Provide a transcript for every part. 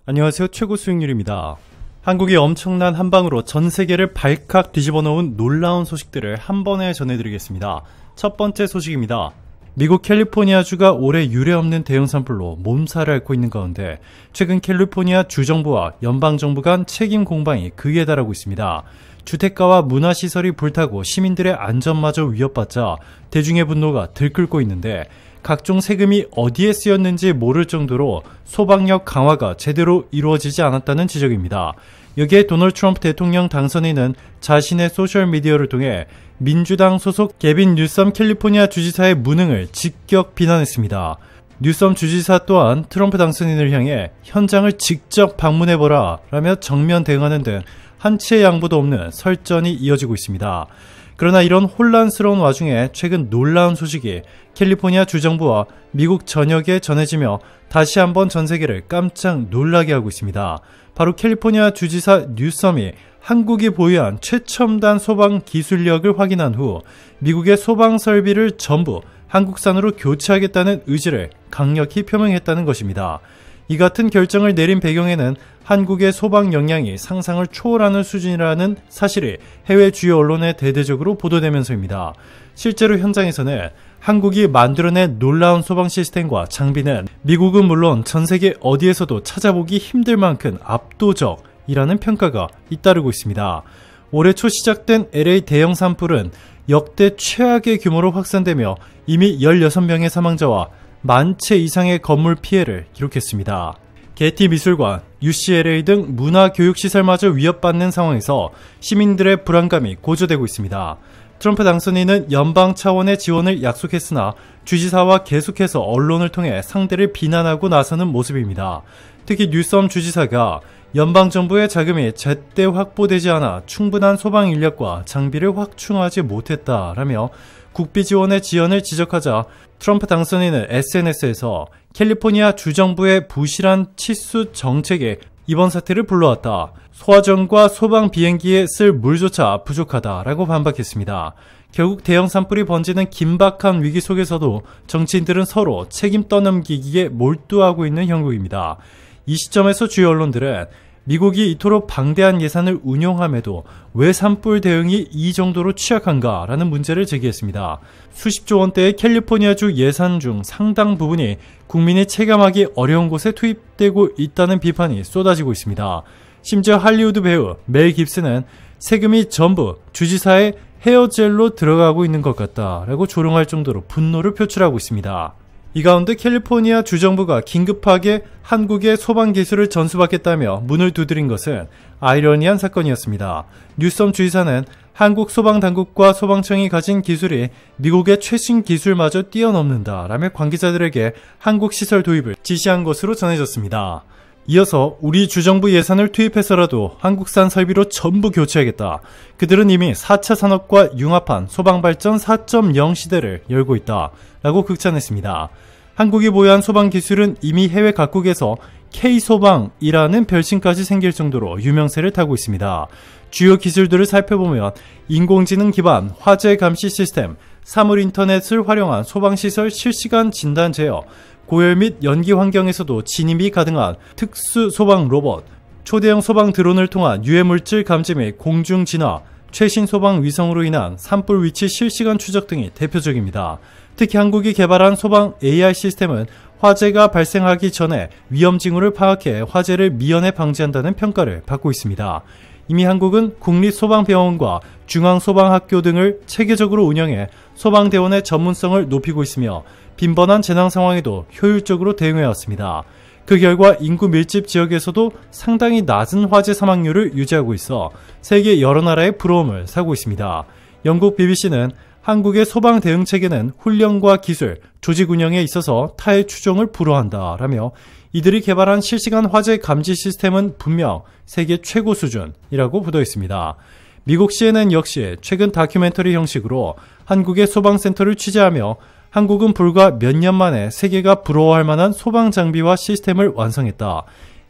안녕하세요. 최고 수익률입니다. 한국이 엄청난 한방으로 전 세계를 발칵 뒤집어 놓은 놀라운 소식들을 한 번에 전해드리겠습니다. 첫 번째 소식입니다. 미국 캘리포니아주가 올해 유례없는 대형 산불로 몸살을 앓고 있는 가운데 최근 캘리포니아 주정부와 연방정부 간 책임 공방이 극에 달하고 있습니다. 주택가와 문화시설이 불타고 시민들의 안전마저 위협받자 대중의 분노가 들끓고 있는데 각종 세금이 어디에 쓰였는지 모를 정도로 소방력 강화가 제대로 이루어지지 않았다는 지적입니다. 여기에 도널드 트럼프 대통령 당선인은 자신의 소셜미디어를 통해 민주당 소속 게빈 뉴섬 캘리포니아 주지사의 무능을 직격 비난했습니다. 뉴섬 주지사 또한 트럼프 당선인을 향해 현장을 직접 방문해보라 라며 정면 대응하는 등 한치의 양보도 없는 설전이 이어지고 있습니다. 그러나 이런 혼란스러운 와중에 최근 놀라운 소식이 캘리포니아 주정부와 미국 전역에 전해지며 다시 한번 전 세계를 깜짝 놀라게 하고 있습니다. 바로 캘리포니아 주지사 뉴섬이 한국이 보유한 최첨단 소방 기술력을 확인한 후 미국의 소방 설비를 전부 한국산으로 교체하겠다는 의지를 강력히 표명했다는 것입니다. 이 같은 결정을 내린 배경에는 한국의 소방 역량이 상상을 초월하는 수준이라는 사실이 해외 주요 언론에 대대적으로 보도되면서입니다. 실제로 현장에서는 한국이 만들어낸 놀라운 소방 시스템과 장비는 미국은 물론 전 세계 어디에서도 찾아보기 힘들 만큼 압도적이라는 평가가 잇따르고 있습니다. 올해 초 시작된 LA 대형 산불은 역대 최악의 규모로 확산되며 이미 16명의 사망자와 10,000채 이상의 건물 피해를 기록했습니다. 게티 미술관, UCLA 등 문화교육시설마저 위협받는 상황에서 시민들의 불안감이 고조되고 있습니다. 트럼프 당선인은 연방 차원의 지원을 약속했으나 주지사와 계속해서 언론을 통해 상대를 비난하고 나서는 모습입니다. 특히 뉴섬 주지사가 연방정부의 자금이 제때 확보되지 않아 충분한 소방 인력과 장비를 확충하지 못했다라며 국비 지원의 지연을 지적하자 트럼프 당선인은 SNS에서 캘리포니아 주정부의 부실한 치수 정책에 이번 사태를 불러왔다. 소화전과 소방 비행기에 쓸 물조차 부족하다라고 반박했습니다. 결국 대형 산불이 번지는 긴박한 위기 속에서도 정치인들은 서로 책임 떠넘기기에 몰두하고 있는 형국입니다. 이 시점에서 주요 언론들은 미국이 이토록 방대한 예산을 운용함에도 왜 산불 대응이 이 정도로 취약한가라는 문제를 제기했습니다. 수십조 원대의 캘리포니아주 예산 중 상당 부분이 국민이 체감하기 어려운 곳에 투입되고 있다는 비판이 쏟아지고 있습니다. 심지어 할리우드 배우 멜 깁슨은 세금이 전부 주지사의 헤어젤로 들어가고 있는 것 같다라고 조롱할 정도로 분노를 표출하고 있습니다. 이 가운데 캘리포니아 주정부가 긴급하게 한국의 소방 기술을 전수받겠다며 문을 두드린 것은 아이러니한 사건이었습니다. 뉴섬 주지사는 한국 소방당국과 소방청이 가진 기술이 미국의 최신 기술마저 뛰어넘는다라며 관계자들에게 한국 시설 도입을 지시한 것으로 전해졌습니다. 이어서 우리 주정부 예산을 투입해서라도 한국산 설비로 전부 교체하겠다. 그들은 이미 4차 산업과 융합한 소방발전 4.0 시대를 열고 있다. 라고 극찬했습니다. 한국이 보유한 소방 기술은 이미 해외 각국에서 K소방이라는 별칭까지 생길 정도로 유명세를 타고 있습니다. 주요 기술들을 살펴보면 인공지능 기반 화재 감시 시스템, 사물 인터넷을 활용한 소방시설 실시간 진단 제어, 고열 및 연기 환경에서도 진입이 가능한 특수 소방 로봇, 초대형 소방 드론을 통한 유해물질 감지 및 공중 진화, 최신 소방 위성으로 인한 산불 위치 실시간 추적 등이 대표적입니다. 특히 한국이 개발한 소방 AI 시스템은 화재가 발생하기 전에 위험 징후를 파악해 화재를 미연에 방지한다는 평가를 받고 있습니다. 이미 한국은 국립소방병원과 중앙소방학교 등을 체계적으로 운영해 소방대원의 전문성을 높이고 있으며 빈번한 재난 상황에도 효율적으로 대응해왔습니다. 그 결과 인구 밀집 지역에서도 상당히 낮은 화재 사망률을 유지하고 있어 세계 여러 나라의 부러움을 사고 있습니다. 영국 BBC는 한국의 소방 대응 체계는 훈련과 기술, 조직 운영에 있어서 타의 추종을 불허한다라며 이들이 개발한 실시간 화재 감지 시스템은 분명 세계 최고 수준이라고 보도했습니다. 미국 CNN 역시 최근 다큐멘터리 형식으로 한국의 소방센터를 취재하며 한국은 불과 몇 년 만에 세계가 부러워할 만한 소방 장비와 시스템을 완성했다.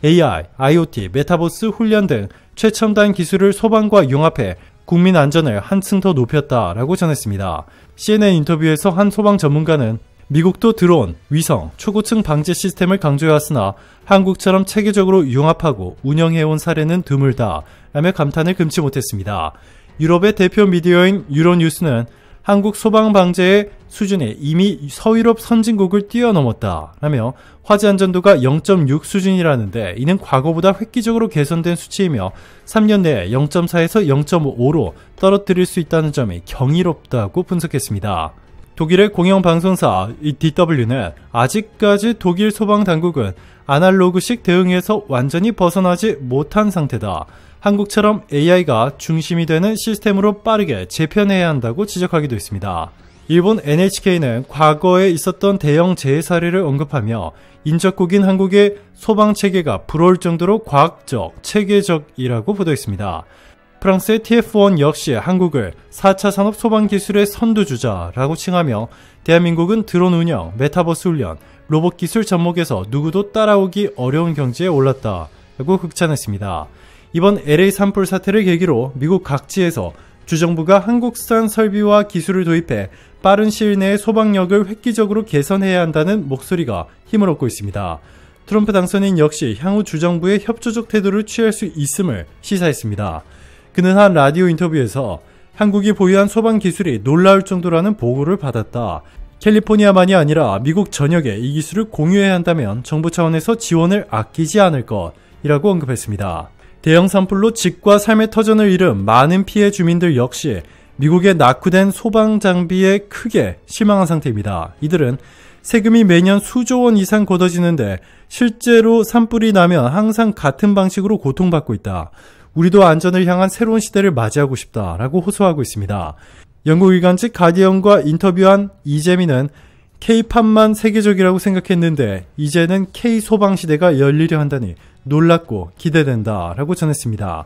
AI, IoT, 메타버스 훈련 등 최첨단 기술을 소방과 융합해 국민 안전을 한층 더 높였다라고 전했습니다. CNN 인터뷰에서 한 소방 전문가는 미국도 드론, 위성, 초고층 방제 시스템을 강조해왔으나 한국처럼 체계적으로 융합하고 운영해온 사례는 드물다 라며 감탄을 금치 못했습니다. 유럽의 대표 미디어인 유로뉴스는 한국 소방방재의 수준이 이미 서유럽 선진국을 뛰어넘었다 라며 화재 안전도가 0.6 수준이라는데 이는 과거보다 획기적으로 개선된 수치이며 3년 내에 0.4에서 0.5로 떨어뜨릴 수 있다는 점이 경이롭다고 분석했습니다. 독일의 공영방송사 DW는 아직까지 독일 소방당국은 아날로그식 대응에서 완전히 벗어나지 못한 상태다. 한국처럼 AI가 중심이 되는 시스템으로 빠르게 재편해야 한다고 지적하기도 했습니다. 일본 NHK는 과거에 있었던 대형 재해 사례를 언급하며 인접국인 한국의 소방체계가 부러울 정도로 과학적, 체계적이라고 보도했습니다. 프랑스의 TF1 역시 한국을 4차 산업 소방기술의 선두주자라고 칭하며 대한민국은 드론 운영, 메타버스 훈련, 로봇 기술 접목에서 누구도 따라오기 어려운 경지에 올랐다라고 극찬했습니다. 이번 LA 산불 사태를 계기로 미국 각지에서 주정부가 한국산 설비와 기술을 도입해 빠른 시일 내에 소방력을 획기적으로 개선해야 한다는 목소리가 힘을 얻고 있습니다. 트럼프 당선인 역시 향후 주정부의 협조적 태도를 취할 수 있음을 시사했습니다. 그는 한 라디오 인터뷰에서 한국이 보유한 소방 기술이 놀라울 정도라는 보고를 받았다. 캘리포니아만이 아니라 미국 전역에 이 기술을 공유해야 한다면 정부 차원에서 지원을 아끼지 않을 것이라고 언급했습니다. 대형 산불로 집과 삶의 터전을 잃은 많은 피해 주민들 역시 미국의 낙후된 소방 장비에 크게 실망한 상태입니다. 이들은 세금이 매년 수조 원 이상 걷어지는데 실제로 산불이 나면 항상 같은 방식으로 고통받고 있다. 우리도 안전을 향한 새로운 시대를 맞이하고 싶다라고 호소하고 있습니다. 영국 일간지 가디언과 인터뷰한 이재민은 K-팝만 세계적이라고 생각했는데 이제는 K-소방 시대가 열리려 한다니 놀랍고 기대된다 라고 전했습니다.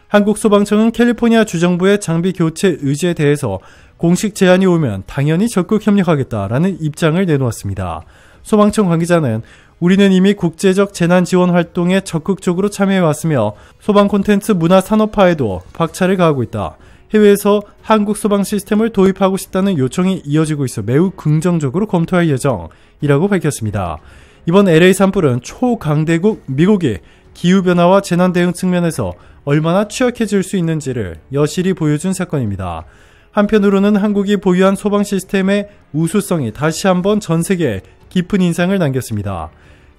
한국소방청은 캘리포니아 주정부의 장비 교체 의지에 대해서 공식 제안이 오면 당연히 적극 협력하겠다라는 입장을 내놓았습니다. 소방청 관계자는 우리는 이미 국제적 재난지원 활동에 적극적으로 참여해왔으며 소방 콘텐츠 문화 산업화에도 박차를 가하고 있다. 해외에서 한국 소방 시스템을 도입하고 싶다는 요청이 이어지고 있어 매우 긍정적으로 검토할 예정이라고 밝혔습니다. 이번 LA 산불은 초강대국 미국이 기후변화와 재난대응 측면에서 얼마나 취약해질 수 있는지를 여실히 보여준 사건입니다. 한편으로는 한국이 보유한 소방 시스템의 우수성이 다시 한번 전 세계에 깊은 인상을 남겼습니다.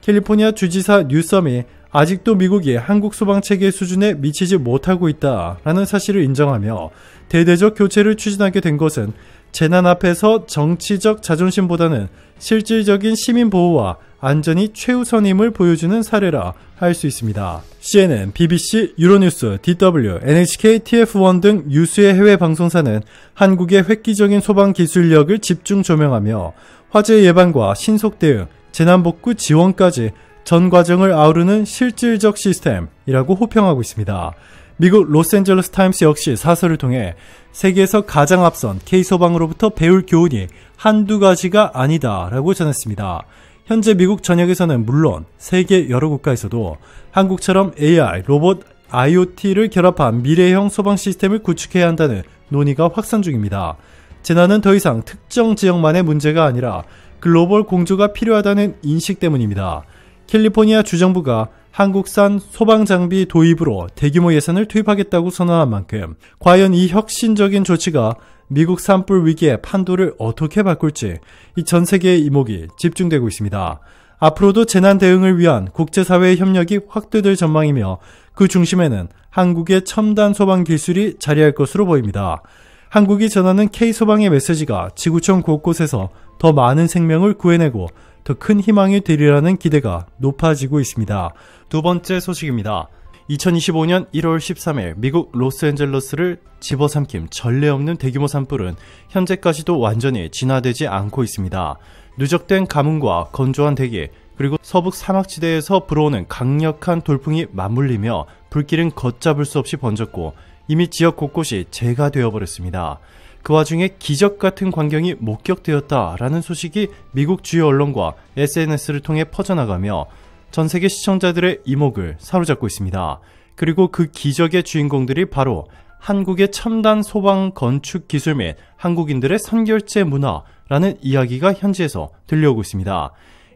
캘리포니아 주지사 뉴섬이 아직도 미국이 한국 소방체계 수준에 미치지 못하고 있다라는 사실을 인정하며 대대적 교체를 추진하게 된 것은 재난 앞에서 정치적 자존심보다는 실질적인 시민 보호와 안전이 최우선임을 보여주는 사례라 할 수 있습니다. CNN, BBC, 유로뉴스, DW, NHK, TF1 등 유수의 해외 방송사는 한국의 획기적인 소방 기술력을 집중 조명하며 화재 예방과 신속 대응, 재난복구 지원까지 전 과정을 아우르는 실질적 시스템이라고 호평하고 있습니다. 미국 로스앤젤레스 타임스 역시 사설을 통해 세계에서 가장 앞선 K소방으로부터 배울 교훈이 한두 가지가 아니다라고 전했습니다. 현재 미국 전역에서는 물론 세계 여러 국가에서도 한국처럼 AI, 로봇, IoT를 결합한 미래형 소방 시스템을 구축해야 한다는 논의가 확산 중입니다. 재난은 더 이상 특정 지역만의 문제가 아니라 글로벌 공조가 필요하다는 인식 때문입니다. 캘리포니아 주정부가 한국산 소방장비 도입으로 대규모 예산을 투입하겠다고 선언한 만큼 과연 이 혁신적인 조치가 미국 산불 위기의 판도를 어떻게 바꿀지 이 전 세계의 이목이 집중되고 있습니다. 앞으로도 재난 대응을 위한 국제사회의 협력이 확대될 전망이며 그 중심에는 한국의 첨단 소방 기술이 자리할 것으로 보입니다. 한국이 전하는 K소방의 메시지가 지구촌 곳곳에서 더 많은 생명을 구해내고 더 큰 희망이 되리라는 기대가 높아지고 있습니다. 두 번째 소식입니다. 2025년 1월 13일 미국 로스앤젤레스를 집어삼킨 전례 없는 대규모 산불은 현재까지도 완전히 진화되지 않고 있습니다. 누적된 가뭄과 건조한 대기 그리고 서북 사막지대에서 불어오는 강력한 돌풍이 맞물리며 불길은 걷잡을 수 없이 번졌고 이미 지역 곳곳이 재가 되어버렸습니다. 그 와중에 기적 같은 광경이 목격되었다라는 소식이 미국 주요 언론과 SNS를 통해 퍼져나가며 전 세계 시청자들의 이목을 사로잡고 있습니다. 그리고 그 기적의 주인공들이 바로 한국의 첨단 소방 건축 기술 및 한국인들의 선결제 문화 라는 이야기가 현지에서 들려오고 있습니다.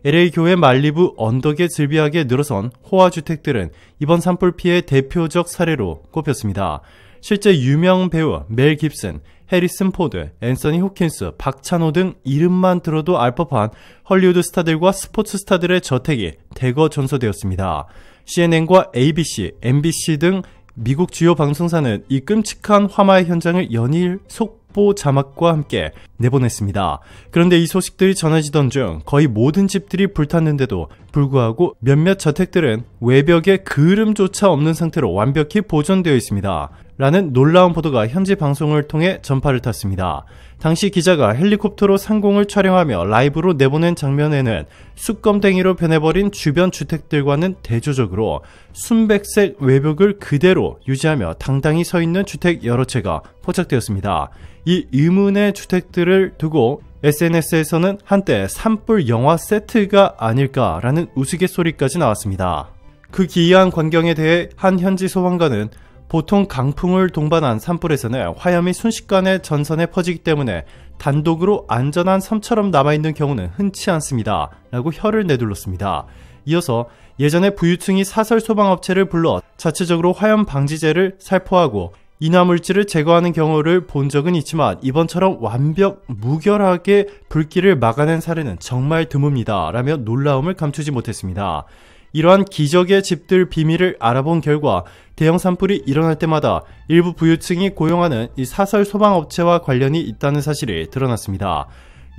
LA 교외 말리부 언덕에 즐비하게 늘어선 호화주택들은 이번 산불 피해의 대표적 사례로 꼽혔습니다. 실제 유명 배우 멜 깁슨, 해리슨 포드, 앤서니 호킨스, 박찬호 등 이름만 들어도 알 법한 헐리우드 스타들과 스포츠 스타들의 저택이 대거 전소되었습니다. CNN과 ABC, MBC 등 미국 주요 방송사는 이 끔찍한 화마의 현장을 연일 속보 자막과 함께 내보냈습니다. 그런데 이 소식들이 전해지던 중 거의 모든 집들이 불탔는데도 불구하고 몇몇 저택들은 외벽에 그을음조차 없는 상태로 완벽히 보존되어 있습니다. 라는 놀라운 보도가 현지 방송을 통해 전파를 탔습니다. 당시 기자가 헬리콥터로 상공을 촬영하며 라이브로 내보낸 장면에는 숯검댕이로 변해버린 주변 주택들과는 대조적으로 순백색 외벽을 그대로 유지하며 당당히 서 있는 주택 여러 채가 포착되었습니다. 이 의문의 주택들을 두고 SNS에서는 한때 산불 영화 세트가 아닐까라는 우스갯소리까지 나왔습니다. 그 기이한 광경에 대해 한 현지 소방관은 보통 강풍을 동반한 산불에서는 화염이 순식간에 전선에 퍼지기 때문에 단독으로 안전한 섬처럼 남아있는 경우는 흔치 않습니다. 라고 혀를 내둘렀습니다. 이어서 예전에 부유층이 사설 소방업체를 불러 자체적으로 화염 방지제를 살포하고 인화물질을 제거하는 경우를 본 적은 있지만 이번처럼 완벽 무결하게 불길을 막아낸 사례는 정말 드뭅니다. 라며 놀라움을 감추지 못했습니다. 이러한 기적의 집들 비밀을 알아본 결과 대형 산불이 일어날 때마다 일부 부유층이 고용하는 이 사설 소방업체와 관련이 있다는 사실이 드러났습니다.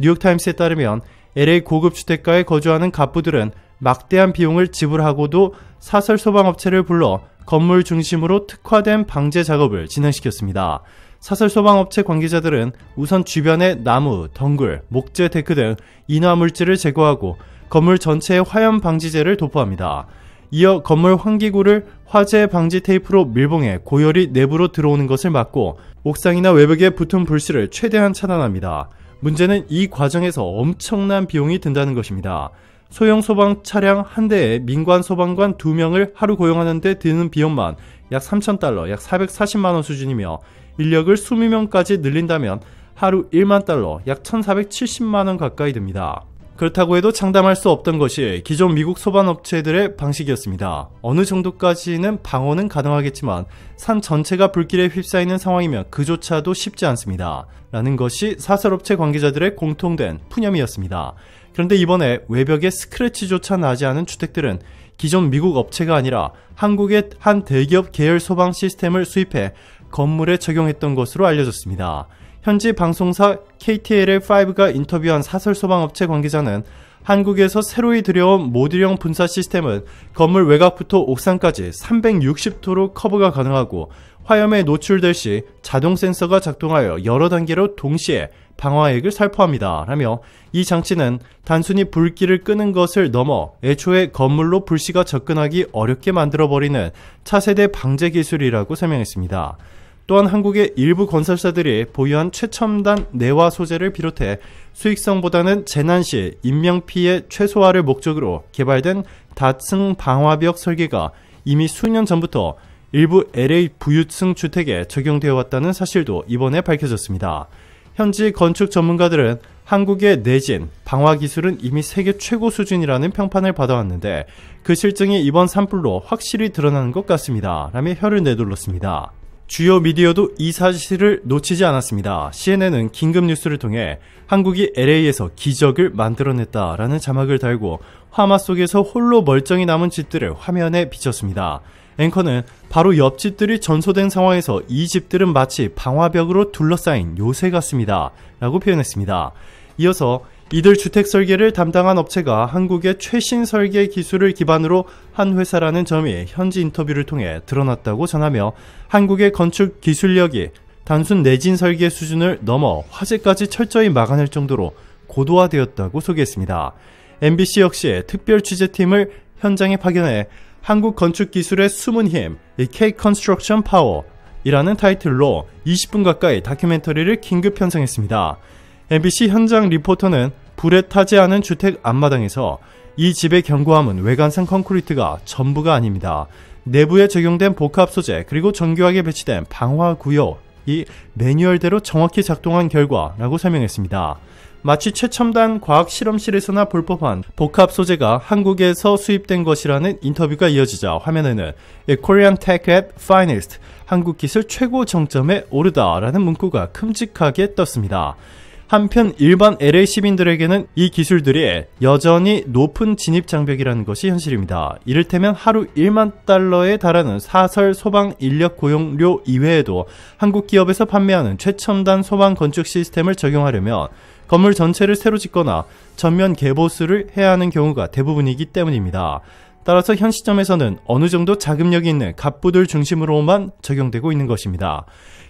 뉴욕타임스에 따르면 LA 고급 주택가에 거주하는 갑부들은 막대한 비용을 지불하고도 사설 소방업체를 불러 건물 중심으로 특화된 방제 작업을 진행시켰습니다. 사설 소방업체 관계자들은 우선 주변의 나무, 덩굴, 목재 데크 등 인화물질을 제거하고 건물 전체에 화염 방지제를 도포합니다. 이어 건물 환기구를 화재 방지 테이프로 밀봉해 고열이 내부로 들어오는 것을 막고 옥상이나 외벽에 붙은 불씨를 최대한 차단합니다. 문제는 이 과정에서 엄청난 비용이 든다는 것입니다. 소형 소방 차량 한 대에 민관 소방관 2명을 하루 고용하는 데 드는 비용만 약 3,000달러, 약 440만원 수준이며 인력을 20명까지 늘린다면 하루 1만 달러, 약 1,470만원 가까이 듭니다. 그렇다고 해도 장담할 수 없던 것이 기존 미국 소방업체들의 방식이었습니다. 어느 정도까지는 방어는 가능하겠지만 산 전체가 불길에 휩싸이는 상황이면 그조차도 쉽지 않습니다. 라는 것이 사설업체 관계자들의 공통된 푸념이었습니다. 그런데 이번에 외벽에 스크래치조차 나지 않은 주택들은 기존 미국 업체가 아니라 한국의 한 대기업 계열 소방 시스템을 수입해 건물에 적용했던 것으로 알려졌습니다. 현지 방송사 KTLA5가 인터뷰한 사설 소방업체 관계자는 한국에서 새로이 들여온 모듈형 분사 시스템은 건물 외곽부터 옥상까지 360도로 커버가 가능하고 화염에 노출될 시 자동 센서가 작동하여 여러 단계로 동시에 방화액을 살포합니다. 라며 이 장치는 단순히 불길을 끄는 것을 넘어 애초에 건물로 불씨가 접근하기 어렵게 만들어버리는 차세대 방제 기술이라고 설명했습니다. 또한 한국의 일부 건설사들이 보유한 최첨단 내화 소재를 비롯해 수익성보다는 재난 시 인명피해 최소화를 목적으로 개발된 다층 방화벽 설계가 이미 수년 전부터 일부 LA 부유층 주택에 적용되어 왔다는 사실도 이번에 밝혀졌습니다. 현지 건축 전문가들은 한국의 내진, 방화 기술은 이미 세계 최고 수준이라는 평판을 받아왔는데 그 실증이 이번 산불로 확실히 드러나는 것 같습니다. 라며 혀를 내둘렀습니다. 주요 미디어도 이 사실을 놓치지 않았습니다. CNN은 긴급 뉴스를 통해 한국이 LA에서 기적을 만들어냈다라는 자막을 달고 화마 속에서 홀로 멀쩡히 남은 집들을 화면에 비쳤습니다. 앵커는 바로 옆 집들이 전소된 상황에서 이 집들은 마치 방화벽으로 둘러싸인 요새 같습니다. 라고 표현했습니다. 이어서 이들 주택 설계를 담당한 업체가 한국의 최신 설계 기술을 기반으로 한 회사라는 점이 현지 인터뷰를 통해 드러났다고 전하며 한국의 건축 기술력이 단순 내진 설계 수준을 넘어 화재까지 철저히 막아낼 정도로 고도화되었다고 소개했습니다. MBC 역시 특별 취재팀을 현장에 파견해 한국 건축 기술의 숨은 힘, K Construction Power 이라는 타이틀로 20분 가까이 다큐멘터리를 긴급 편성했습니다. MBC 현장 리포터는 불에 타지 않은 주택 앞마당에서 이 집의 견고함은 외관상 콘크리트가 전부가 아닙니다. 내부에 적용된 복합 소재 그리고 정교하게 배치된 방화 구역이 매뉴얼대로 정확히 작동한 결과라고 설명했습니다. 마치 최첨단 과학 실험실에서나 볼 법한 복합 소재가 한국에서 수입된 것이라는 인터뷰가 이어지자 화면에는 Korean Tech at Finest, 한국 기술 최고 정점에 오르다라는 문구가 큼직하게 떴습니다. 한편 일반 LA 시민들에게는 이 기술들이 여전히 높은 진입 장벽이라는 것이 현실입니다. 이를테면 하루 1만 달러에 달하는 사설 소방 인력 고용료 이외에도 한국 기업에서 판매하는 최첨단 소방 건축 시스템을 적용하려면 건물 전체를 새로 짓거나 전면 개보수를 해야 하는 경우가 대부분이기 때문입니다. 따라서 현 시점에서는 어느 정도 자금력이 있는 갑부들 중심으로만 적용되고 있는 것입니다.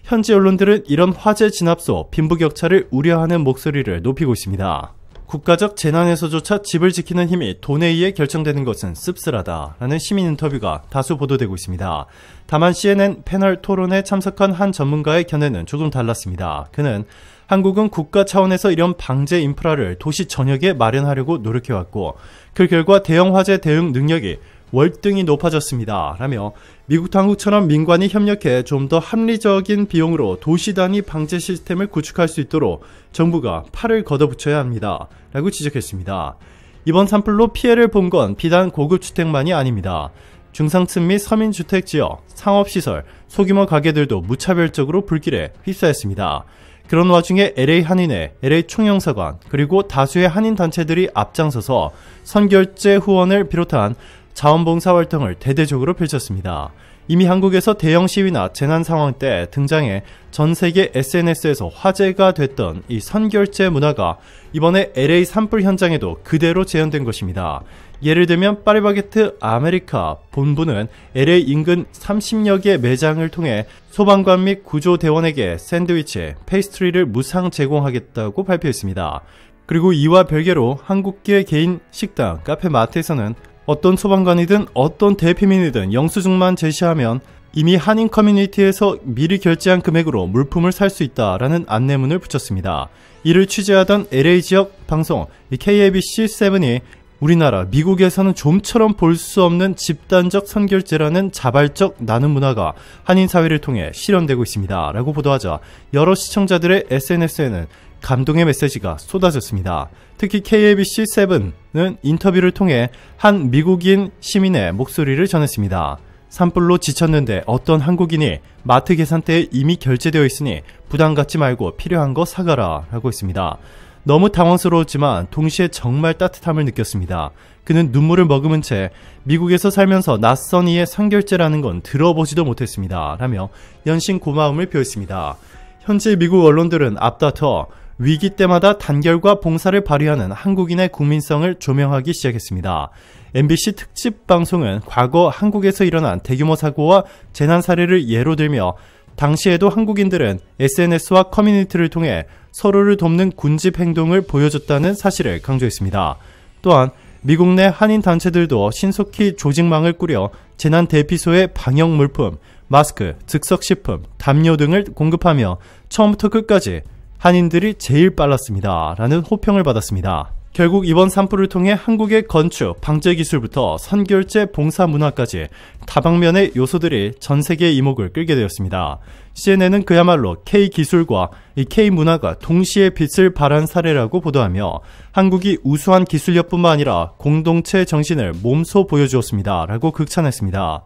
현지 언론들은 이런 화재 진압소 빈부격차를 우려하는 목소리를 높이고 있습니다. 국가적 재난에서조차 집을 지키는 힘이 돈에 의해 결정되는 것은 씁쓸하다라는 시민 인터뷰가 다수 보도되고 있습니다. 다만 CNN 패널 토론에 참석한 한 전문가의 견해는 조금 달랐습니다. 그는 한국은 국가 차원에서 이런 방제 인프라를 도시 전역에 마련하려고 노력해왔고 그 결과 대형 화재 대응 능력이 월등히 높아졌습니다. 라며 미국도 한국처럼 민관이 협력해 좀 더 합리적인 비용으로 도시 단위 방제 시스템을 구축할 수 있도록 정부가 팔을 걷어붙여야 합니다. 라고 지적했습니다. 이번 산불로 피해를 본 건 비단 고급 주택만이 아닙니다. 중상층 및 서민주택 지역, 상업시설, 소규모 가게들도 무차별적으로 불길에 휩싸였습니다. 그런 와중에 LA 한인회, LA 총영사관, 그리고 다수의 한인 단체들이 앞장서서 선결제 후원을 비롯한 자원봉사 활동을 대대적으로 펼쳤습니다. 이미 한국에서 대형 시위나 재난 상황 때 등장해 전 세계 SNS에서 화제가 됐던 이 선결제 문화가 이번에 LA 산불 현장에도 그대로 재현된 것입니다. 예를 들면 파리바게트 아메리카 본부는 LA 인근 30여 개 매장을 통해 소방관 및 구조대원에게 샌드위치, 페이스트리를 무상 제공하겠다고 발표했습니다. 그리고 이와 별개로 한국계 개인 식당, 카페, 마트에서는 어떤 소방관이든 어떤 대피민이든 영수증만 제시하면 이미 한인 커뮤니티에서 미리 결제한 금액으로 물품을 살 수 있다라는 안내문을 붙였습니다. 이를 취재하던 LA 지역 방송 KABC7이 우리나라, 미국에서는 좀처럼 볼 수 없는 집단적 선결제라는 자발적 나눔 문화가 한인 사회를 통해 실현되고 있습니다. 라고 보도하자 여러 시청자들의 SNS에는 감동의 메시지가 쏟아졌습니다. 특히 KABC7은 인터뷰를 통해 한 미국인 시민의 목소리를 전했습니다. 산불로 지쳤는데 어떤 한국인이 마트 계산대에 이미 결제되어 있으니 부담 갖지 말고 필요한 거 사가라 라고 했습니다. 너무 당황스러웠지만 동시에 정말 따뜻함을 느꼈습니다. 그는 눈물을 머금은 채 미국에서 살면서 낯선 이의 선결제라는 건 들어보지도 못했습니다. 라며 연신 고마움을 표했습니다. 현재 미국 언론들은 앞다퉈 위기 때마다 단결과 봉사를 발휘하는 한국인의 국민성을 조명하기 시작했습니다. MBC 특집 방송은 과거 한국에서 일어난 대규모 사고와 재난 사례를 예로 들며 당시에도 한국인들은 SNS와 커뮤니티를 통해 서로를 돕는 군집 행동을 보여줬다는 사실을 강조했습니다. 또한 미국 내 한인 단체들도 신속히 조직망을 꾸려 재난 대피소에 방역 물품, 마스크, 즉석식품, 담요 등을 공급하며 처음부터 끝까지 한인들이 제일 빨랐습니다. 라는 호평을 받았습니다. 결국 이번 산불을 통해 한국의 건축, 방제 기술부터 선결제 봉사 문화까지 다방면의 요소들이 전 세계의 이목을 끌게 되었습니다. CNN은 그야말로 K기술과 이 K문화가 동시에 빛을 발한 사례라고 보도하며 한국이 우수한 기술력뿐만 아니라 공동체 정신을 몸소 보여주었습니다. 라고 극찬했습니다.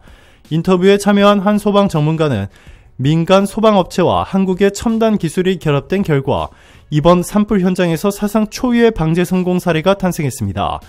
인터뷰에 참여한 한 소방 전문가는 민간 소방업체와 한국의 첨단 기술이 결합된 결과 이번 산불 현장에서 사상 초유의 방제 성공 사례가 탄생했습니다.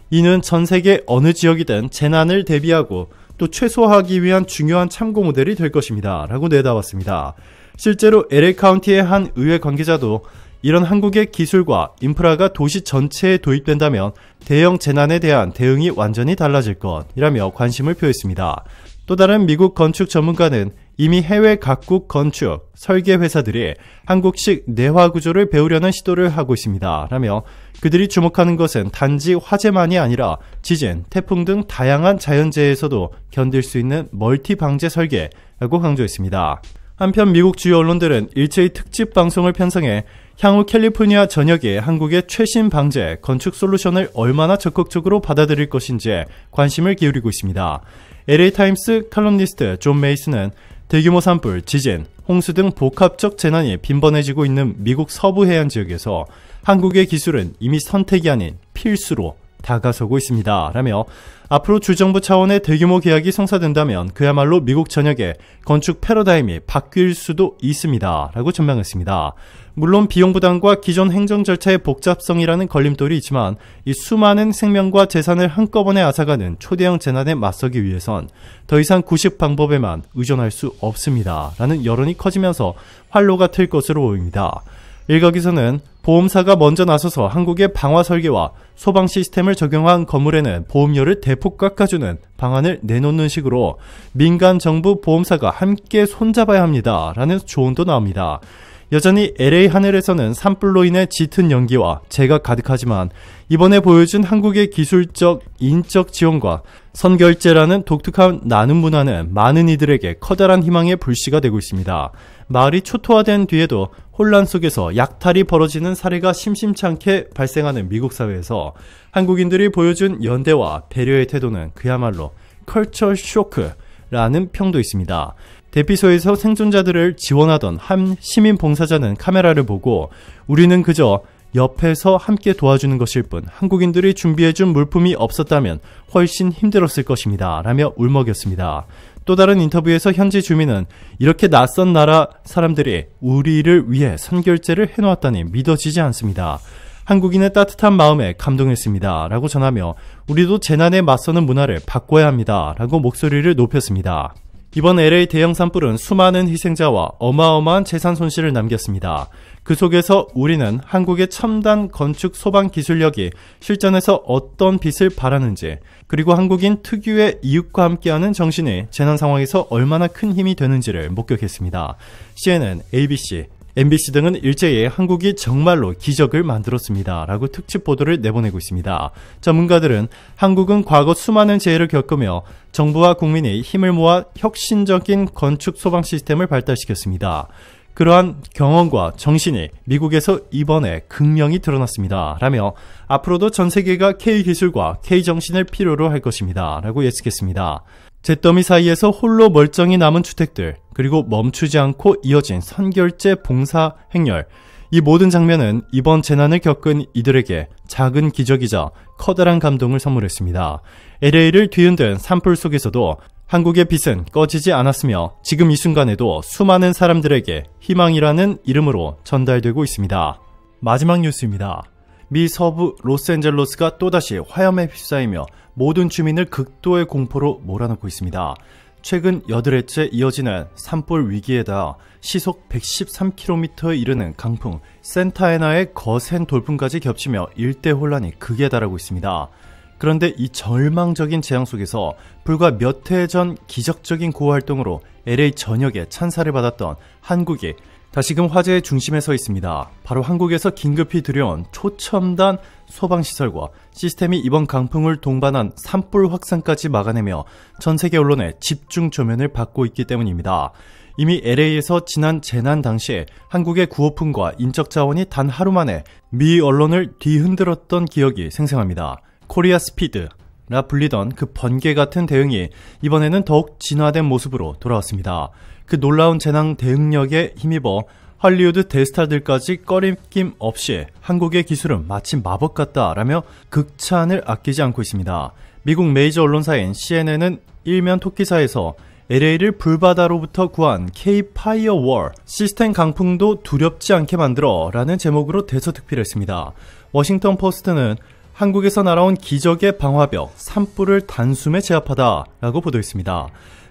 이는 전 세계 어느 지역이든 재난을 대비하고 또 최소화하기 위한 중요한 참고 모델이 될 것입니다. 라고 내다봤습니다. 실제로 LA 카운티의 한 의회 관계자도 이런 한국의 기술과 인프라가 도시 전체에 도입된다면 대형 재난에 대한 대응이 완전히 달라질 것이라며 관심을 표했습니다. 또 다른 미국 건축 전문가는 이미 해외 각국 건축, 설계 회사들이 한국식 내화 구조를 배우려는 시도를 하고 있습니다. 라며 그들이 주목하는 것은 단지 화재만이 아니라 지진, 태풍 등 다양한 자연재해에서도 견딜 수 있는 멀티 방제 설계라고 강조했습니다. 한편 미국 주요 언론들은 일제히 특집 방송을 편성해 향후 캘리포니아 전역에 한국의 최신 방제, 건축 솔루션을 얼마나 적극적으로 받아들일 것인지에 관심을 기울이고 있습니다. LA타임스 칼럼니스트 존 메이슨은 대규모 산불, 지진, 홍수 등 복합적 재난이 빈번해지고 있는 미국 서부 해안 지역에서 한국의 기술은 이미 선택이 아닌 필수로 다가서고 있습니다. 라며 앞으로 주정부 차원의 대규모 계약이 성사된다면 그야말로 미국 전역의 건축 패러다임이 바뀔 수도 있습니다. 라고 전망했습니다. 물론 비용 부담과 기존 행정 절차의 복잡성이라는 걸림돌이 있지만 이 수많은 생명과 재산을 한꺼번에 앗아가는 초대형 재난에 맞서기 위해선 더 이상 구식 방법에만 의존할 수 없습니다. 라는 여론이 커지면서 활로가 틀 것으로 보입니다. 일각에서는 보험사가 먼저 나서서 한국의 방화 설계와 소방 시스템을 적용한 건물에는 보험료를 대폭 깎아주는 방안을 내놓는 식으로 민간 정부 보험사가 함께 손잡아야 합니다. 라는 조언도 나옵니다. 여전히 LA 하늘에서는 산불로 인해 짙은 연기와 재가 가득하지만 이번에 보여준 한국의 기술적, 인적 지원과 선결제라는 독특한 나눔 문화는 많은 이들에게 커다란 희망의 불씨가 되고 있습니다. 마을이 초토화된 뒤에도 혼란 속에서 약탈이 벌어지는 사례가 심심치 않게 발생하는 미국 사회에서 한국인들이 보여준 연대와 배려의 태도는 그야말로 컬처 쇼크라는 평도 있습니다. 대피소에서 생존자들을 지원하던 한 시민 봉사자는 카메라를 보고 우리는 그저 옆에서 함께 도와주는 것일 뿐 한국인들이 준비해준 물품이 없었다면 훨씬 힘들었을 것입니다. 라며 울먹였습니다. 또 다른 인터뷰에서 현지 주민은 이렇게 낯선 나라 사람들이 우리를 위해 선결제를 해놓았다니 믿어지지 않습니다. 한국인의 따뜻한 마음에 감동했습니다. 라고 전하며 우리도 재난에 맞서는 문화를 바꿔야 합니다. 라고 목소리를 높였습니다. 이번 LA 대형 산불은 수많은 희생자와 어마어마한 재산 손실을 남겼습니다. 그 속에서 우리는 한국의 첨단 건축 소방 기술력이 실전에서 어떤 빛을 발하는지, 그리고 한국인 특유의 이웃과 함께하는 정신이 재난 상황에서 얼마나 큰 힘이 되는지를 목격했습니다. CNN, ABC, MBC 등은 일제히 한국이 정말로 기적을 만들었습니다. 라고 특집 보도를 내보내고 있습니다. 전문가들은 한국은 과거 수많은 재해를 겪으며 정부와 국민이 힘을 모아 혁신적인 건축 소방 시스템을 발달시켰습니다. 그러한 경험과 정신이 미국에서 이번에 극명히 드러났습니다. 라며 앞으로도 전 세계가 K기술과 K정신을 필요로 할 것입니다. 라고 예측했습니다. 잿더미 사이에서 홀로 멀쩡히 남은 주택들, 그리고 멈추지 않고 이어진 선결제 봉사 행렬, 이 모든 장면은 이번 재난을 겪은 이들에게 작은 기적이자 커다란 감동을 선물했습니다. LA를 뒤흔든 산불 속에서도 한국의 빛은 꺼지지 않았으며 지금 이 순간에도 수많은 사람들에게 희망이라는 이름으로 전달되고 있습니다. 마지막 뉴스입니다. 미 서부 로스앤젤레스가 또다시 화염에 휩싸이며 모든 주민을 극도의 공포로 몰아넣고 있습니다. 최근 8회째 이어지는 산불 위기에다 시속 113km에 이르는 강풍 산타애나의 거센 돌풍까지 겹치며 일대 혼란이 극에 달하고 있습니다. 그런데 이 절망적인 재앙 속에서 불과 몇 해 전 기적적인 구호활동으로 LA 전역에 찬사를 받았던 한국이 다시금 화제의 중심에 서 있습니다. 바로 한국에서 긴급히 들여온 초첨단 소방시설과 시스템이 이번 강풍을 동반한 산불 확산까지 막아내며 전 세계 언론의 집중 조명을 받고 있기 때문입니다. 이미 LA에서 지난 재난 당시에 한국의 구호품과 인적 자원이 단 하루 만에 미 언론을 뒤흔들었던 기억이 생생합니다. 코리아 스피드라 불리던 그 번개 같은 대응이 이번에는 더욱 진화된 모습으로 돌아왔습니다. 그 놀라운 재난 대응력에 힘입어 할리우드 대스타들까지 꺼림낌 없이 한국의 기술은 마치 마법 같다라며 극찬을 아끼지 않고 있습니다. 미국 메이저 언론사인 CNN은 일면 토끼사에서 LA를 불바다로부터 구한 K-파이어월 시스템 강풍도 두렵지 않게 만들어 라는 제목으로 대서특필했습니다. 워싱턴 포스트는 한국에서 날아온 기적의 방화벽, 산불을 단숨에 제압하다 라고 보도했습니다.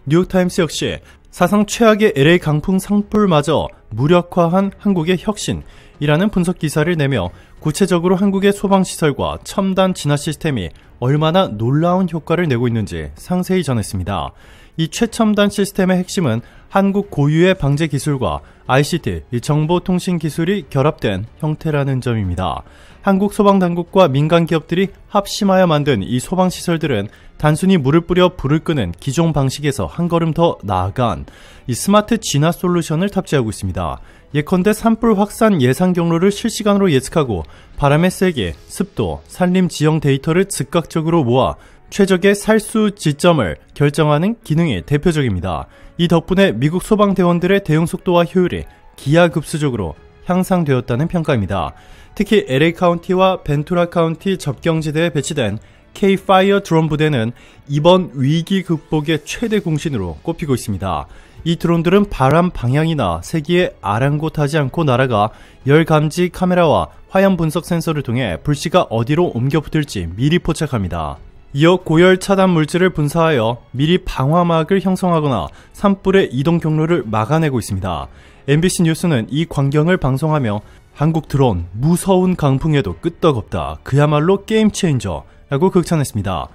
뉴욕타임스 역시 사상 최악의 LA 강풍 산불마저 무력화한 한국의 혁신이라는 분석 기사를 내며 구체적으로 한국의 소방시설과 첨단 진화 시스템이 얼마나 놀라운 효과를 내고 있는지 상세히 전했습니다. 이 최첨단 시스템의 핵심은 한국 고유의 방제 기술과 ICT, 정보통신 기술이 결합된 형태라는 점입니다. 한국 소방당국과 민간 기업들이 합심하여 만든 이 소방시설들은 단순히 물을 뿌려 불을 끄는 기존 방식에서 한 걸음 더 나아간 이 스마트 진화 솔루션을 탑재하고 있습니다. 예컨대 산불 확산 예상 경로를 실시간으로 예측하고 바람의 세기, 습도, 산림 지형 데이터를 즉각적으로 모아 최적의 살수 지점을 결정하는 기능이 대표적입니다. 이 덕분에 미국 소방대원들의 대응 속도와 효율이 기하급수적으로 향상되었다는 평가입니다. 특히 LA 카운티와 벤투라 카운티 접경지대에 배치된 K-파이어 드론 부대는 이번 위기 극복의 최대 공신으로 꼽히고 있습니다. 이 드론들은 바람 방향이나 세기에 아랑곳하지 않고 날아가 열 감지 카메라와 화염 분석 센서를 통해 불씨가 어디로 옮겨 붙을지 미리 포착합니다. 이어 고열 차단 물질을 분사하여 미리 방화막을 형성하거나 산불의 이동 경로를 막아내고 있습니다. MBC 뉴스는 이 광경을 방송하며 한국 드론 무서운 강풍에도 끄떡없다. 그야말로 게임 체인저 라고 극찬했습니다.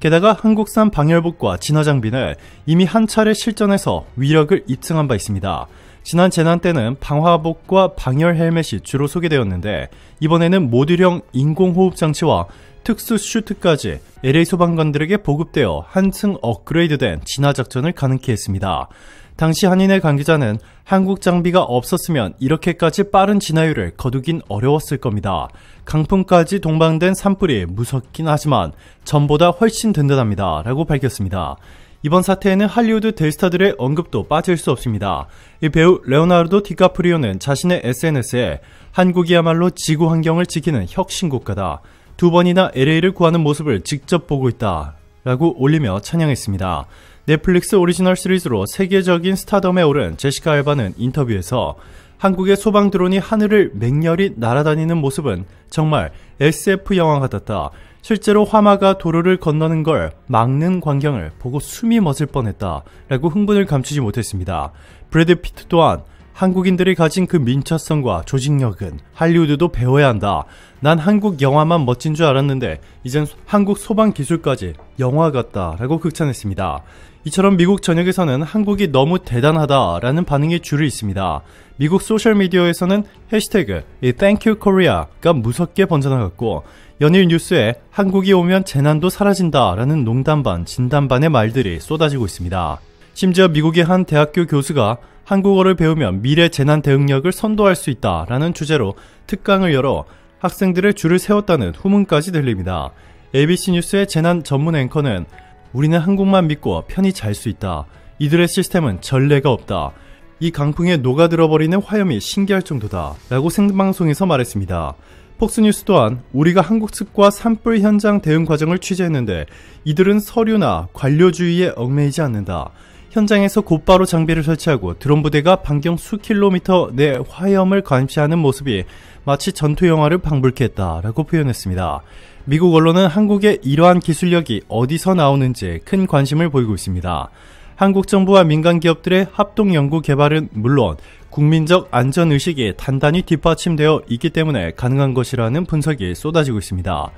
게다가 한국산 방열복과 진화 장비는 이미 한 차례 실전에서 위력을 입증한 바 있습니다. 지난 재난 때는 방화복과 방열 헬멧이 주로 소개되었는데 이번에는 모듈형 인공호흡 장치와 특수 슈트까지 LA 소방관들에게 보급되어 한층 업그레이드된 진화 작전을 가능케 했습니다. 당시 한인의 관계자는 한국 장비가 없었으면 이렇게까지 빠른 진화율을 거두긴 어려웠을 겁니다. 강풍까지 동반된 산불이 무섭긴 하지만 전보다 훨씬 든든합니다. 라고 밝혔습니다. 이번 사태에는 할리우드 대스타들의 언급도 빠질 수 없습니다. 이 배우 레오나르도 디카프리오는 자신의 SNS에 한국이야말로 지구 환경을 지키는 혁신 국가다. 2번이나 LA를 구하는 모습을 직접 보고 있다. 라고 올리며 찬양했습니다. 넷플릭스 오리지널 시리즈로 세계적인 스타덤에 오른 제시카 알바는 인터뷰에서 한국의 소방 드론이 하늘을 맹렬히 날아다니는 모습은 정말 SF 영화 같았다. 실제로 화마가 도로를 건너는 걸 막는 광경을 보고 숨이 멎을 뻔했다. 라고 흥분을 감추지 못했습니다. 브래드 피트 또한 한국인들이 가진 그 민첩성과 조직력은 할리우드도 배워야 한다. 난 한국 영화만 멋진 줄 알았는데 이젠 한국 소방 기술까지 영화 같다. 라고 극찬했습니다. 이처럼 미국 전역에서는 한국이 너무 대단하다라는 반응이 줄을 잇습니다. 미국 소셜미디어에서는 해시태그 Thank you Korea가 무섭게 번져나갔고 연일 뉴스에 한국이 오면 재난도 사라진다라는 농담 반 진담 반의 말들이 쏟아지고 있습니다. 심지어 미국의 한 대학교 교수가 한국어를 배우면 미래 재난 대응력을 선도할 수 있다라는 주제로 특강을 열어 학생들의 줄을 세웠다는 후문까지 들립니다. ABC 뉴스의 재난 전문 앵커는 우리는 한국만 믿고 편히 잘 수 있다. 이들의 시스템은 전례가 없다. 이 강풍에 녹아들어버리는 화염이 신기할 정도다. 라고 생방송에서 말했습니다. 폭스뉴스 또한 우리가 한국 측과 산불 현장 대응 과정을 취재했는데 이들은 서류나 관료주의에 얽매이지 않는다. 현장에서 곧바로 장비를 설치하고 드론 부대가 반경 수킬로미터 내 화염을 감시하는 모습이 마치 전투 영화를 방불케 했다라고 표현했습니다. 미국 언론은 한국의 이러한 기술력이 어디서 나오는지 큰 관심을 보이고 있습니다. 한국 정부와 민간 기업들의 합동 연구 개발은 물론 국민적 안전의식이 단단히 뒷받침되어 있기 때문에 가능한 것이라는 분석이 쏟아지고 있습니다.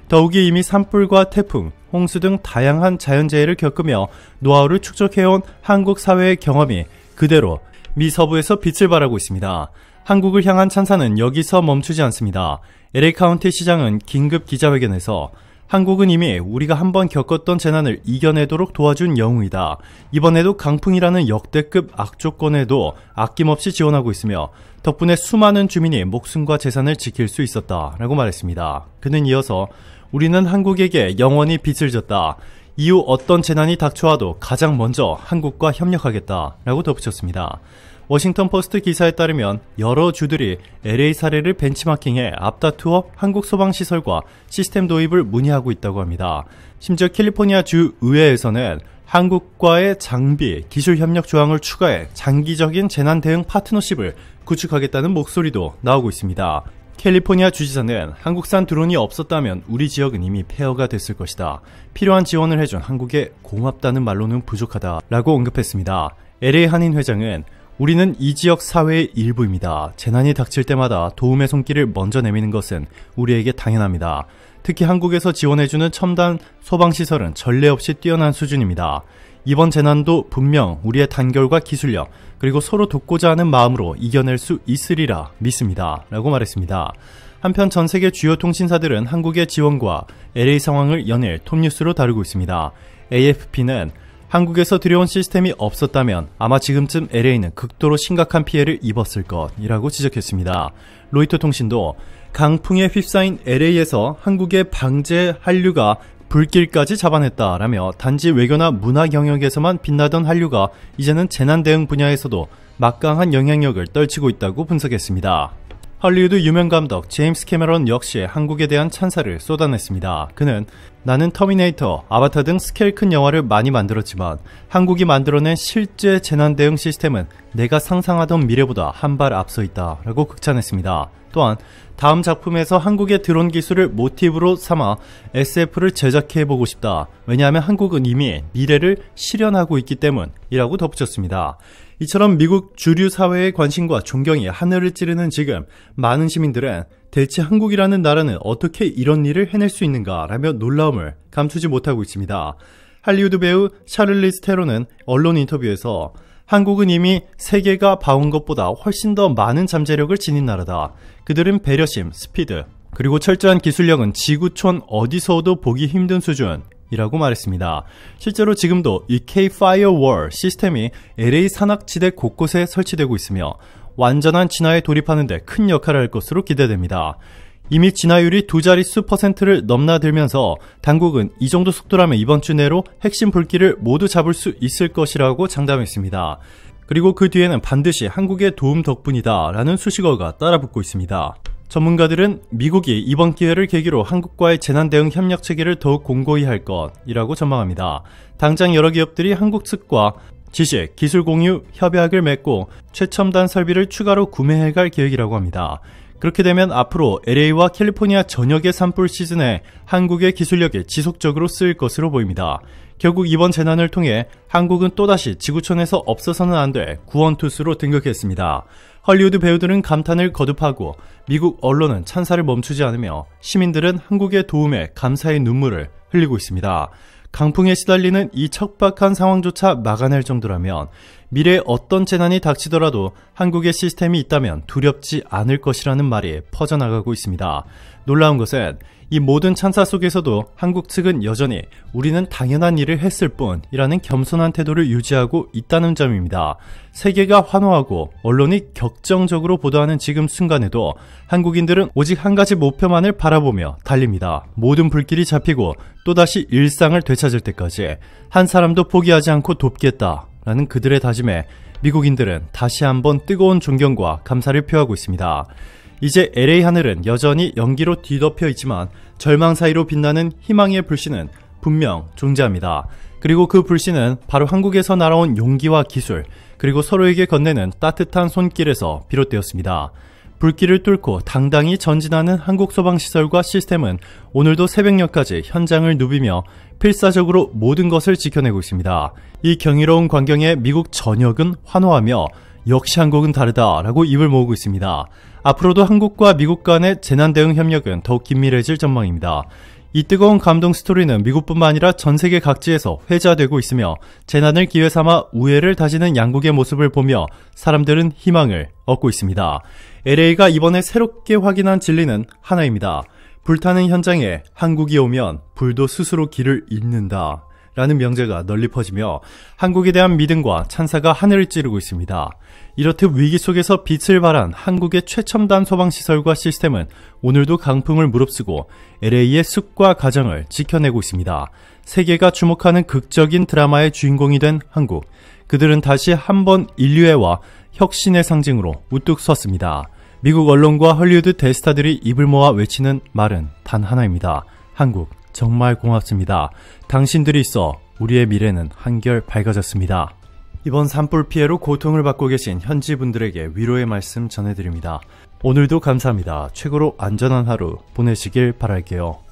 더욱이 이미 산불과 태풍, 홍수 등 다양한 자연재해를 겪으며 노하우를 축적해온 한국 사회의 경험이 그대로 미 서부에서 빛을 발하고 있습니다. 한국을 향한 찬사는 여기서 멈추지 않습니다. LA 카운티 시장은 긴급 기자회견에서 한국은 이미 우리가 한번 겪었던 재난을 이겨내도록 도와준 영웅이다. 이번에도 강풍이라는 역대급 악조건에도 아낌없이 지원하고 있으며 덕분에 수많은 주민이 목숨과 재산을 지킬 수 있었다. 라고 말했습니다. 그는 이어서 우리는 한국에게 영원히 빚을 졌다. 이후 어떤 재난이 닥쳐와도 가장 먼저 한국과 협력하겠다. 라고 덧붙였습니다. 워싱턴 포스트 기사에 따르면 여러 주들이 LA 사례를 벤치마킹해 앞다투어 한국 소방시설과 시스템 도입을 문의하고 있다고 합니다. 심지어 캘리포니아 주 의회에서는 한국과의 장비, 기술 협력 조항을 추가해 장기적인 재난 대응 파트너십을 구축하겠다는 목소리도 나오고 있습니다. 캘리포니아 주지사는 한국산 드론이 없었다면 우리 지역은 이미 폐허가 됐을 것이다. 필요한 지원을 해준 한국에 고맙다는 말로는 부족하다. 라고 언급했습니다. LA 한인 회장은 우리는 이 지역 사회의 일부입니다. 재난이 닥칠 때마다 도움의 손길을 먼저 내미는 것은 우리에게 당연합니다. 특히 한국에서 지원해주는 첨단 소방시설은 전례 없이 뛰어난 수준입니다. 이번 재난도 분명 우리의 단결과 기술력 그리고 서로 돕고자 하는 마음으로 이겨낼 수 있으리라 믿습니다. 라고 말했습니다. 한편 전 세계 주요 통신사들은 한국의 지원과 LA 상황을 연일 톱뉴스로 다루고 있습니다. AFP는 한국에서 들여온 시스템이 없었다면 아마 지금쯤 LA는 극도로 심각한 피해를 입었을 것이라고 지적했습니다. 로이터 통신도 강풍에 휩싸인 LA에서 한국의 방제 한류가 불길까지 잡아냈다라며 단지 외교나 문화 영역에서만 빛나던 한류가 이제는 재난 대응 분야에서도 막강한 영향력을 떨치고 있다고 분석했습니다. 할리우드 유명 감독 제임스 캐머런 역시 한국에 대한 찬사를 쏟아냈습니다. 그는 나는 터미네이터, 아바타 등 스케일 큰 영화를 많이 만들었지만 한국이 만들어낸 실제 재난 대응 시스템은 내가 상상하던 미래보다 한 발 앞서 있다 라고 극찬했습니다. 또한 다음 작품에서 한국의 드론 기술을 모티브로 삼아 SF를 제작해보고 싶다. 왜냐하면 한국은 이미 미래를 실현하고 있기 때문이라고 덧붙였습니다. 이처럼 미국 주류 사회의 관심과 존경이 하늘을 찌르는 지금 많은 시민들은 대체 한국이라는 나라는 어떻게 이런 일을 해낼 수 있는가 라며 놀라움을 감추지 못하고 있습니다. 할리우드 배우 샤를리즈 테론은 언론 인터뷰에서 한국은 이미 세계가 봐온 것보다 훨씬 더 많은 잠재력을 지닌 나라다. 그들은 배려심, 스피드, 그리고 철저한 기술력은 지구촌 어디서도 보기 힘든 수준이라고 말했습니다. 실제로 지금도 이 K-Firewall 시스템이 LA 산악지대 곳곳에 설치되고 있으며 완전한 진화에 돌입하는 데 큰 역할을 할 것으로 기대됩니다. 이미 진화율이 두 자릿수 %를 넘나들면서 당국은 이 정도 속도라면 이번 주 내로 핵심 불길을 모두 잡을 수 있을 것이라고 장담했습니다. 그리고 그 뒤에는 반드시 한국의 도움 덕분이다 라는 수식어가 따라붙고 있습니다. 전문가들은 미국이 이번 기회를 계기로 한국과의 재난 대응 협력 체계를 더욱 공고히 할 것이라고 전망합니다. 당장 여러 기업들이 한국 측과 지식, 기술 공유, 협약을 맺고 최첨단 설비를 추가로 구매해갈 계획이라고 합니다. 그렇게 되면 앞으로 LA와 캘리포니아 전역의 산불 시즌에 한국의 기술력이 지속적으로 쓰일 것으로 보입니다. 결국 이번 재난을 통해 한국은 또다시 지구촌에서 없어서는 안 될 구원투수로 등극했습니다. 헐리우드 배우들은 감탄을 거듭하고 미국 언론은 찬사를 멈추지 않으며 시민들은 한국의 도움에 감사의 눈물을 흘리고 있습니다. 강풍에 시달리는 이 척박한 상황조차 막아낼 정도라면 미래에 어떤 재난이 닥치더라도 한국의 시스템이 있다면 두렵지 않을 것이라는 말이 퍼져나가고 있습니다. 놀라운 것은 이 모든 찬사 속에서도 한국 측은 여전히 우리는 당연한 일을 했을 뿐이라는 겸손한 태도를 유지하고 있다는 점입니다. 세계가 환호하고 언론이 격정적으로 보도하는 지금 순간에도 한국인들은 오직 한 가지 목표만을 바라보며 달립니다. 모든 불길이 잡히고 또다시 일상을 되찾을 때까지 한 사람도 포기하지 않고 돕겠다 라는 그들의 다짐에 미국인들은 다시 한번 뜨거운 존경과 감사를 표하고 있습니다. 이제 LA 하늘은 여전히 연기로 뒤덮여 있지만 절망 사이로 빛나는 희망의 불씨는 분명 존재합니다. 그리고 그 불씨는 바로 한국에서 날아온 용기와 기술, 그리고 서로에게 건네는 따뜻한 손길에서 비롯되었습니다. 불길을 뚫고 당당히 전진하는 한국 소방시설과 시스템은 오늘도 새벽녘까지 현장을 누비며 필사적으로 모든 것을 지켜내고 있습니다. 이 경이로운 광경에 미국 전역은 환호하며 역시 한국은 다르다라고 입을 모으고 있습니다. 앞으로도 한국과 미국 간의 재난 대응 협력은 더욱 긴밀해질 전망입니다. 이 뜨거운 감동 스토리는 미국뿐만 아니라 전 세계 각지에서 회자되고 있으며 재난을 기회 삼아 우애를 다지는 양국의 모습을 보며 사람들은 희망을 얻고 있습니다. LA가 이번에 새롭게 확인한 진리는 하나입니다. 불타는 현장에 한국이 오면 불도 스스로 길을 잇는다 라는 명제가 널리 퍼지며 한국에 대한 믿음과 찬사가 하늘을 찌르고 있습니다. 이렇듯 위기 속에서 빛을 발한 한국의 최첨단 소방시설과 시스템은 오늘도 강풍을 무릅쓰고 LA의 숲과 가정을 지켜내고 있습니다. 세계가 주목하는 극적인 드라마의 주인공이 된 한국. 그들은 다시 한번 인류애와 혁신의 상징으로 우뚝 섰습니다. 미국 언론과 헐리우드 대스타들이 입을 모아 외치는 말은 단 하나입니다. 한국 정말 고맙습니다. 당신들이 있어 우리의 미래는 한결 밝아졌습니다. 이번 산불 피해로 고통을 받고 계신 현지 분들에게 위로의 말씀 전해드립니다. 오늘도 감사합니다. 최고로 안전한 하루 보내시길 바랄게요.